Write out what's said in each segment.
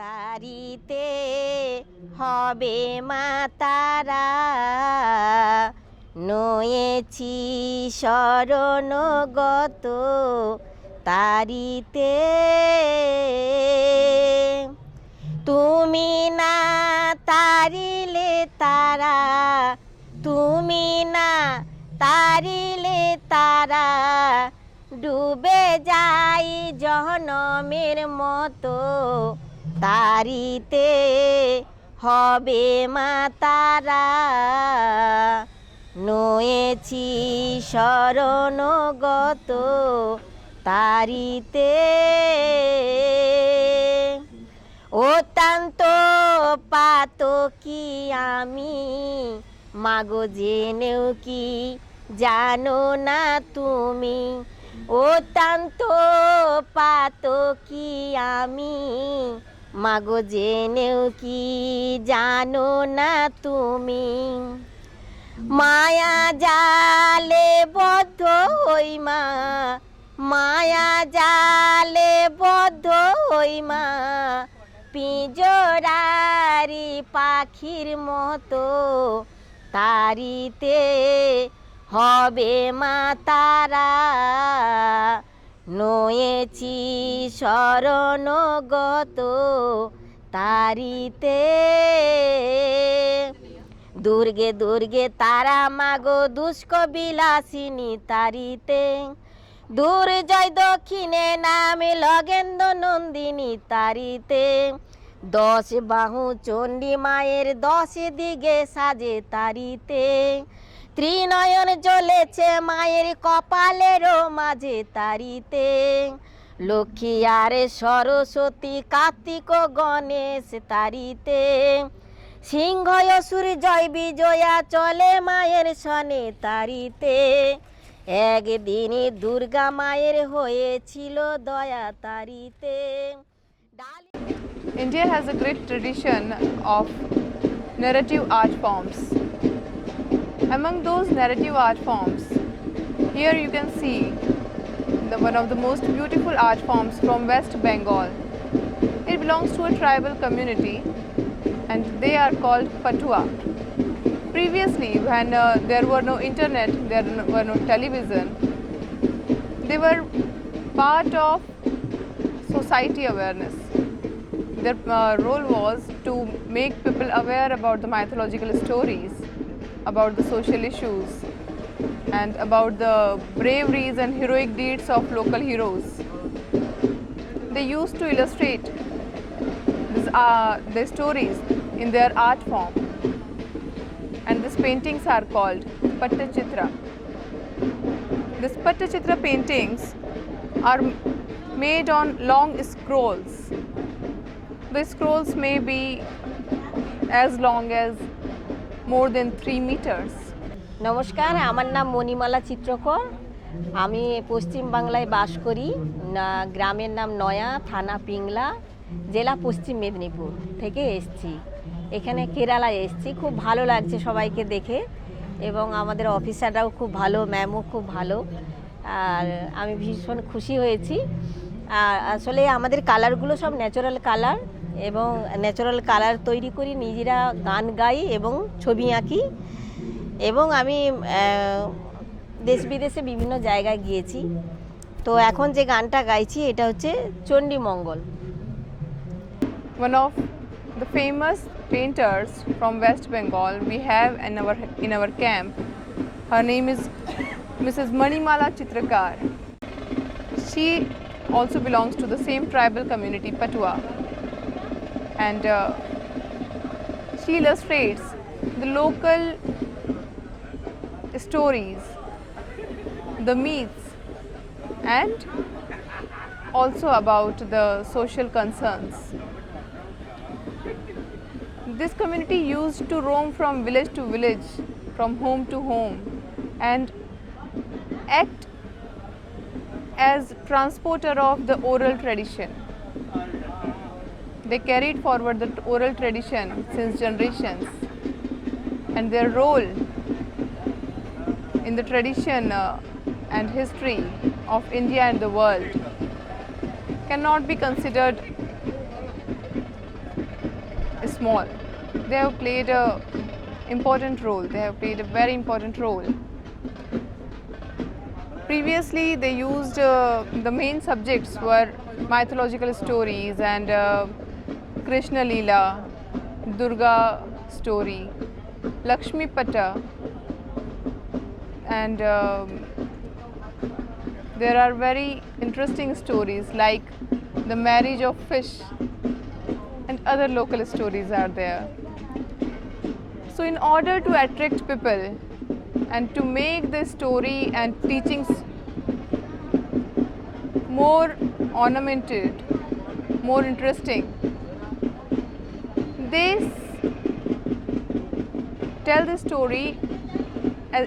তারিতে হবে মা তারা, নয়েছি শরণগত তারিতে। তুমি না তারিলে তারা, তুমি না তারিলে তারা, ডুবে যাই জহনমের মতো তারিতে হবে মা তারা, নয়েছি শরণগত তারিতে। অত্যন্ত পাতকি আমি, মাগো জেনেও কি জানো না তুমি, অত্যন্ত পাতকি আমি, মাগো জেনেও কি জানো না তুমি। মায়া জালে বদ্ধ হই মা, মায়া জালে বদ্ধ হই মা, পিঞ্জরারি পাখির মতো তারিতে হবে মা তারা, নয়েছি শরণগত তারিতে। দুর্গে দুর্গে তারা মাগো দুষ্ক বিলাসিনী তারিতে, দুর্জয় দক্ষিণে নামে লগেন্দ্র নন্দিনী তারিতে, 10 বাহু চণ্ডী মায়ের 10 দিকে সাজে তারিতে, ত্রিনয়ন জ্বলেছে মায়ের কপালেরও মাঝে তারিতে, লক্ষ্মী আর সরস্বতী কার্তিক গণেশ তারিতে, সিংহ অসুর জয় বিজয়া চলে মায়ের সনে তারিতে, একদিনই দুর্গা মায়ের হয়েছিল দয়া তারিতে। India has a great tradition of narrative art forms. Among those narrative art forms, here you can see one of the most beautiful art forms from West Bengal. It belongs to a tribal community and they are called Patua. Previously, when there were no internet, there were no television, they were part of society awareness. Their role was to make people aware about the mythological stories, about the social issues, and about the braveries and heroic deeds of local heroes. They used to illustrate their stories in their art form, and these paintings are called Pattachithra. These Pattachithra paintings are made on long scrolls. The scrolls may be as long as more than 3 meters. নমস্কার, আমার নাম মণিমালা চিত্রকর। আমি পশ্চিম বাংলায় বাস করি। গ্রামের নাম নয়া, থানা পিংলা, জেলা পশ্চিম মেদিনীপুর থেকে এসেছি। এখানে কেরালায় এসেছি। খুব ভালো লাগছে সবাইকে দেখে এবং আমাদের অফিসাররাও খুব ভালো, ম্যামও খুব ভালো, আর আমি ভীষণ খুশি হয়েছি। আর আসলে আমাদের কালারগুলো সব ন্যাচারাল কালার এবং ন্যাচারাল কালার তৈরি করি, নিজেরা গান গাই এবং ছবি আঁকি এবং আমি দেশ বিদেশে বিভিন্ন জায়গায় গিয়েছি। তো এখন যে গানটা গাইছি এটা হচ্ছে চণ্ডী মঙ্গল। One of the famous painters from West Bengal we have in our camp. Her name is Mrs. Manimala Chitrakar. She also belongs to the same tribal community, Patua, and she illustrates the local stories, the myths, and also about the social concerns. This community used to roam from village to village, from home to home, and act as transporter of the oral tradition. They carried forward the oral tradition since generations, and their role in the tradition and history of India and the world cannot be considered small, they have played a important role. They have played a very important role. Previously, they used the main subjects were mythological stories and Krishna Leela, Durga story, Lakshmi Patta, and there are very interesting stories like the marriage of fish, and other local stories are there. So in order to attract people and to make the story and teachings more ornamented, more interesting, they tell the story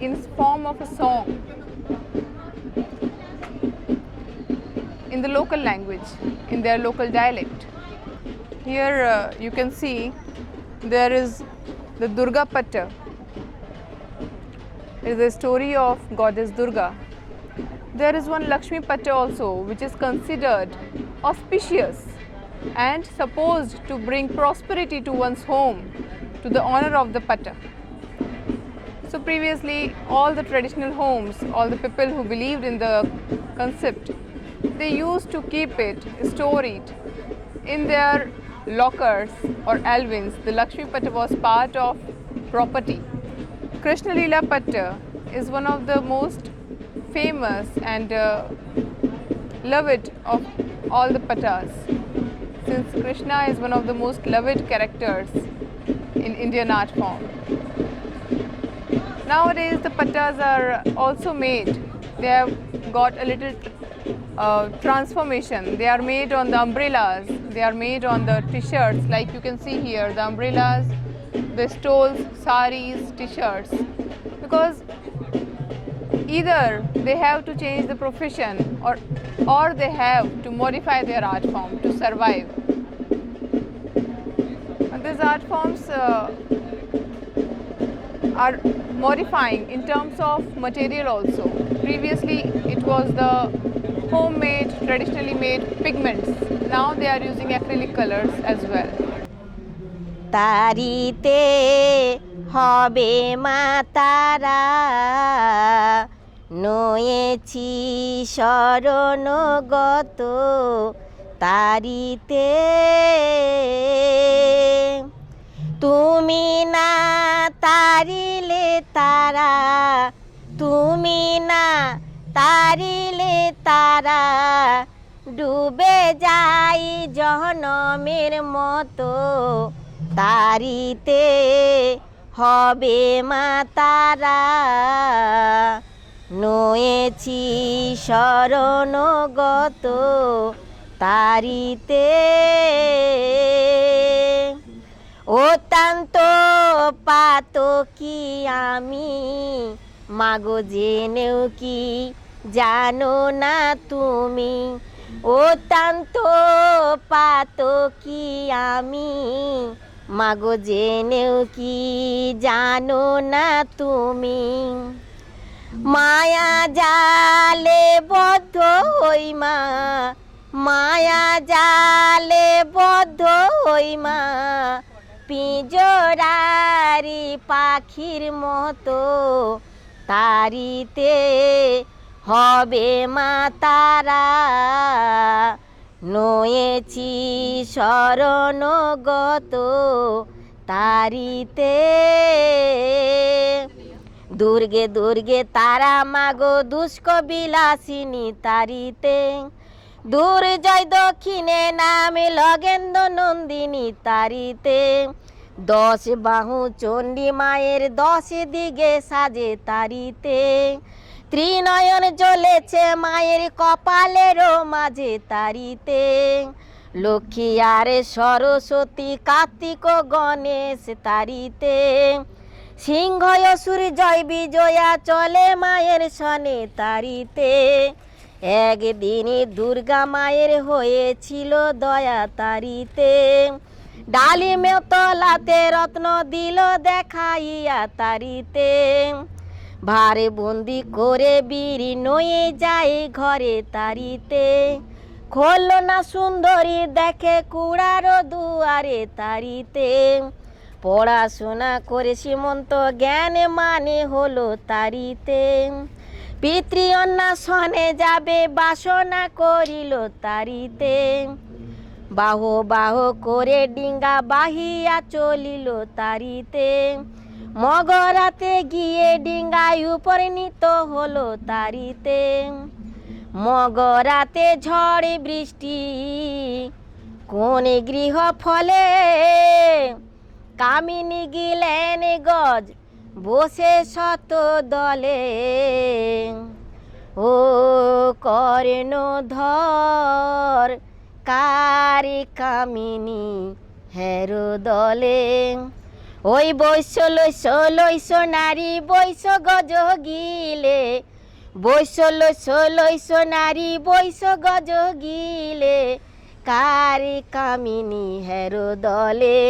in form of a song in the local language, in their local dialect. Here you can see there is the Durga Patta. It is a story of goddess Durga. There is one Lakshmi Patta also, which is considered auspicious and supposed to bring prosperity to one's home, to the honor of the Patta. So previously, all the traditional homes, all the people who believed in the concept, they used to keep it, store it in their lockers or alvins. The Lakshmi Patta was part of property. Krishna Leela Patta is one of the most famous and loved of all the Pattas, since Krishna is one of the most loved characters in Indian art form. Nowadays the Pattas are also made, they have got a little transformation. They are made on the umbrellas, they are made on the t-shirts, like you can see here, the umbrellas, the stoles, saris, t-shirts, because either they have to change the profession or they have to modify their art form to survive. And these art forms are modifying in terms of material also. Previously it was the homemade, traditionally made pigments. Now they are using acrylic colors as well. তারিতে হবে মা তারা, নয়েছি শরণগত তারিতে, তুমি না তারিলে তারা, তুমি না তারিলে তারা, ডুবে যাই জহনমের মতো তারিতে হবে মা তারা, নয়েছি শরণগত তারিতে। অত্যন্ত পাতকি আমি, মাগো জেনেও কি জানো না তুমি, অত্যন্ত পাতকি আমি, মাগো জেনেও কি জানো না তুমি, মায়া জালে বদ্ধ হই মা, মায়া জালে বদ্ধ হই মা, পিঞ্জরারি পাখির মতো তারিতে হবে মা তারা, নয়েছি শরণগত তারিতে। দুর্গে দুর্গে তারা মাগো দুষ্ক বিলাসিনী তারিতে, দুর্জয় দক্ষিণে নামে লগেন্দ্র নন্দিনী তারিতে, 10 বাহু চণ্ডী মায়ের 10 দিকে সাজে তারিতে, ত্রিনয়ন জ্বলেছে মায়ের কপালেরও মাঝে তারিতে, লক্ষ্মী আর সরস্বতী কার্তিক ও গণেশ তারিতে, সিংহ অসুর জয় বিজয়া চলে মায়ের সনে তারিতে, একদিনে দুর্গা মায়ের হয়েছিল দয়া তারিতে, ডালিমে তলাতে রত্ন দিল দেখাইয়া তারিতে, ভারে বন্দি করে বীর নয়ে যায় ঘরে তারিতে, খোলো না সুন্দরী দেখে কুড়ারো দুয়ারে তারিতে, পড়াশোনা করে সীমন্ত জ্ঞান মানে হলো তারিতে, পিতৃ অন্বেষণে যাবে বাসনা করিল তারিতে, বাহ বাহ করে ডিঙ্গা বাহিয়া চলিল তারিতে, মগরাতে গিয়ে ডিঙ্গায় উপনীত হলো তারিতে, মগরাতে ঝড় বৃষ্টি কোন গৃহ ফলে, কামিনী গিলেন গজ বসে শত দলে, ও কর্ণধর কারি কামিনী হেরো দলে, ওই বৈশ্য লৈশ্য লৈশ্য নারী বৈশ্য গজ গিলে, বৈশ্য লৈশ্য লৈশ্য নারী বৈশ্য গজ গিলে, কারি কামিনী হেরো দলে,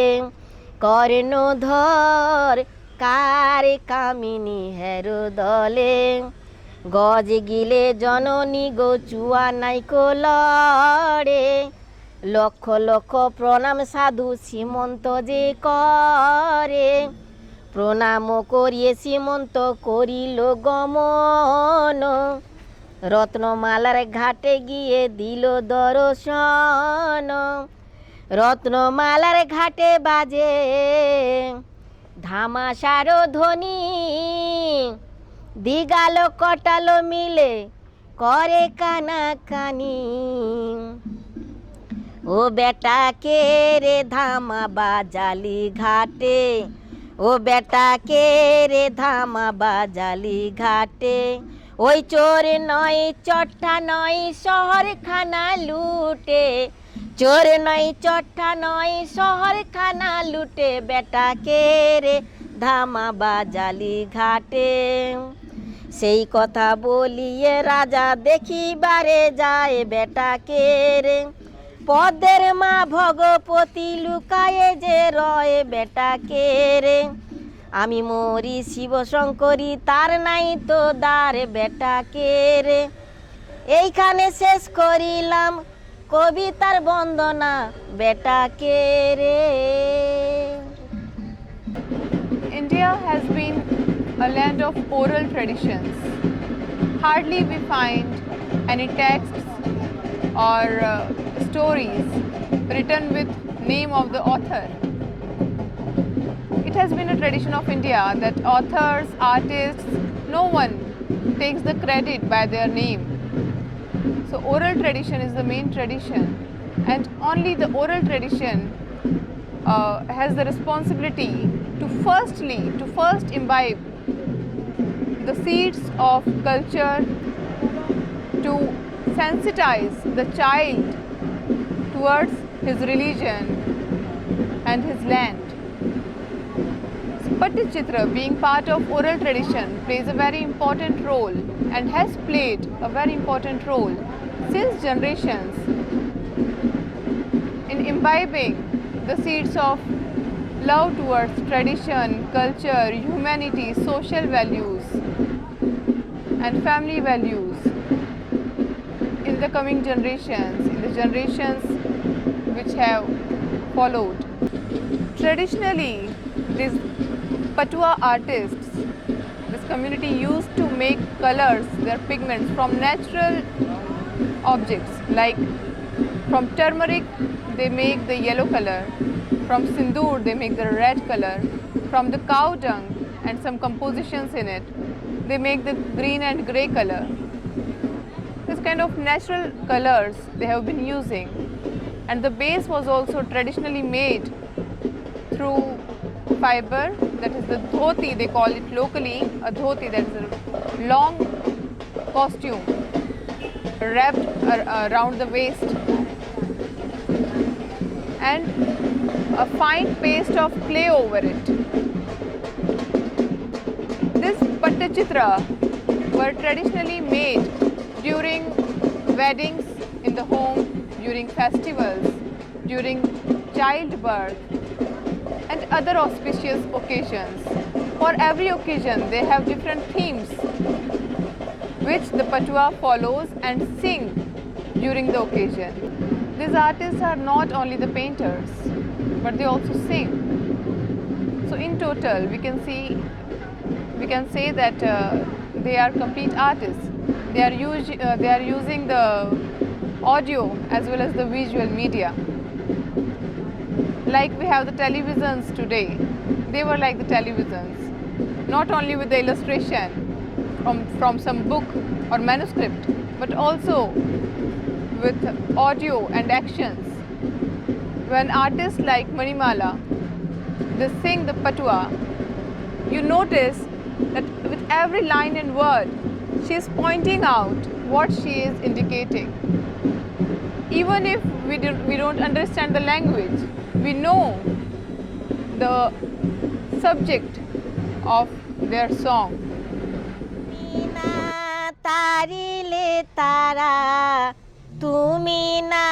কর্ণধর কারি কামিনী হেরো দলে, গজ গিলে জননী গো চুয়া নাইকো লড়ে, লক্ষ লক্ষ প্রণাম সাধু সীমন্ত যে করে, প্রণাম করিয়ে সীমন্ত করিল গমন, রত্নমালার ঘাটে গিয়ে দিল দর্শন, রত্নমালার ঘাটে বাজে ধামাসার ধ্বনি, দিগালো কটালো মিলে করে কানাকানি, ও বেটা কে রে ধামা বাজালি ঘাটে, ও বেটা কে রে ধামা বাজালি ঘাটে, ওই চোর নয় চট্টা নয় শহরখানা লুটে, চোর নয় চট্টা নয় শহরখানা লুটে, বেটা কে রে ধামা বাজালি ঘাটে, সেই কথা বলিয়ে রাজা দেখিবারে যায় বেটা কে রে, পদ্মের মা ভগবতী লুকায়ে যে রয় বেটা কে রে, আমি মরি শিব শঙ্করী তার নাই তো দ্বার বেটা কে রে, এইখানে শেষ করিলাম কবিতার বন্দনা বেটা কে রে। India has been a land of oral traditions. Hardly we find any texts or stories written with name of the author. It has been a tradition of India that authors, artists, no one takes the credit by their name. So oral tradition is the main tradition, and only the oral tradition has the responsibility to first imbibe the seeds of culture, to sensitize the child towards his religion and his land. Pattachithra, being part of oral tradition, plays a very important role and has played a very important role since generations in imbibing the seeds of love towards tradition, culture, humanity, social values and family values in the coming generations, in the generations which have followed. Traditionally, these Patua artists, this community used to make colors, their pigments from natural objects, like from turmeric they make the yellow color, from sindoor they make the red color, from the cow dung and some compositions in it they make the green and grey color. This kind of natural colors they have been using, and the base was also traditionally made through fiber, that is the dhoti, they call it locally a dhoti, that is a long costume wrapped around the waist, and a fine paste of clay over it. This Pattachithra were traditionally made during weddings in the home, during festivals, during childbirth and other auspicious occasions. For every occasion they have different themes which the Patua follows and sing during the occasion. These artists are not only the painters, but they also sing. So in total, we can say that they are complete artists. They are using the audio as well as the visual media. Like we have the televisions today, they were like the televisions, not only with the illustration from some book or manuscript, but also with audio and actions. When artists like Manimala, they sing the patwa, you notice that with every line and word, she is pointing out what she is indicating. Even if we don't understand the language, we know the subject of their song. তারিলে তারা তুমি না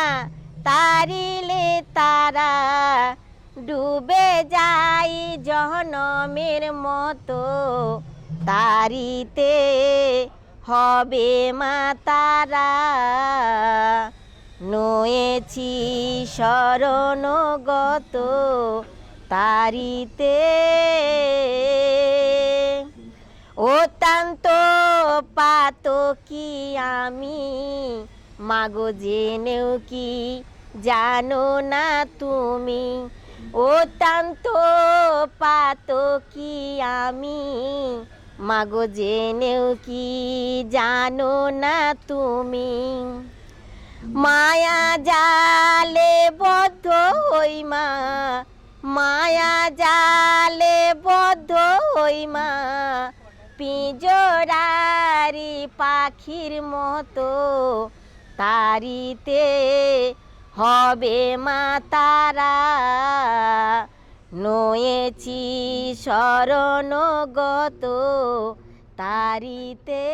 তারিলে তারা ডুবে যাই জহনমের মতো তারিতে হবে মা তারা নয়েছি শরণগত তারিতে অত্যন্ত পাতকি আমি মাগো জেনেও কি জানো না তুমি অত্যন্ত পাতকি আমি মাগো জেনেও কি জানো না তুমি মায়া জালে বদ্ধ হই মা মায়া জালে বদ্ধ হই মা পিঁজরারি পাখির মতো তারিতে হবে মা তারা নয়েছি শরণগত তারিতে